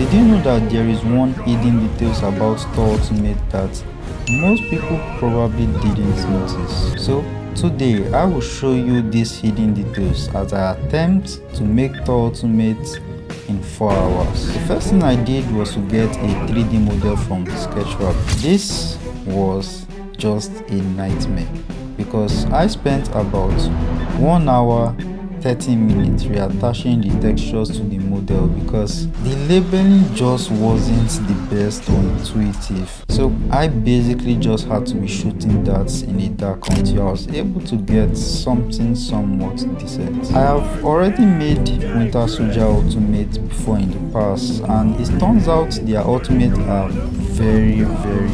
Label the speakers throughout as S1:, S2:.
S1: Did you know that there is one hidden details about Thor Ultimate that most people probably didn't notice? So today I will show you these hidden details as I attempt to make Thor Ultimate in 4 hours. The first thing I did was to get a 3D model from Sketchfab. This was just a nightmare because I spent about 1 hour 30 minutes reattaching the textures to the model because the labeling just wasn't the best or intuitive. So I basically just had to be shooting darts in the dark until I was able to get something somewhat decent. I have already made Winter Soldier Ultimate before in the past, and it turns out their Ultimate are very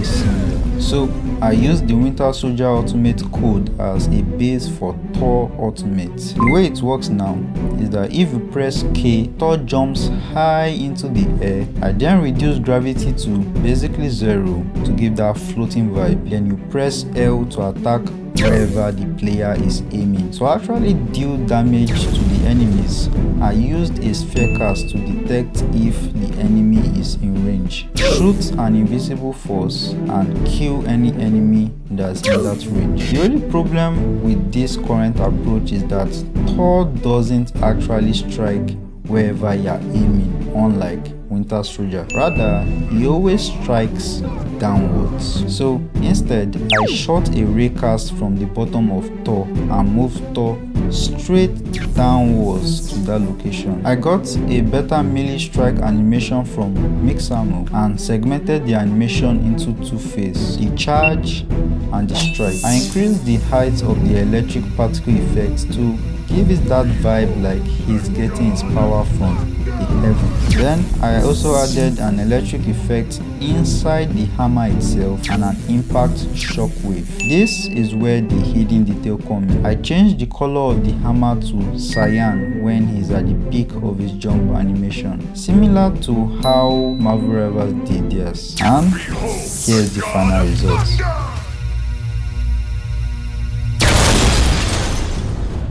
S1: similar. So I used the Winter Soldier Ultimate code as a base for Thor Ultimate. The way it works now is that if you press K, Thor jumps high into the air. I then reduce gravity to basically 0 to give that floating vibe. Then you press L to attack wherever the player is aiming. To actually deal damage to the enemies, I used a sphere cast to detect if the enemy is in range, shoot an invisible force, and kill any enemy that's in that range. The only problem with this current approach is that Thor doesn't actually strike wherever you're aiming, unlike Winter Soldier. Rather, he always strikes downwards. So instead, I shot a raycast from the bottom of Thor and moved Thor straight downwards to that location. I got a better melee strike animation from Mixamo and segmented the animation into 2 phases, the charge and the strike. I increased the height of the electric particle effect to give it that vibe like he's getting his power from the heavens. Then I also added an electric effect inside the hammer itself and an impact shockwave. This is where the hidden detail comes in. I changed the color of the hammer to cyan when he's at the peak of his jump animation, similar to how Marvel Rivals did theirs. And here's the final result.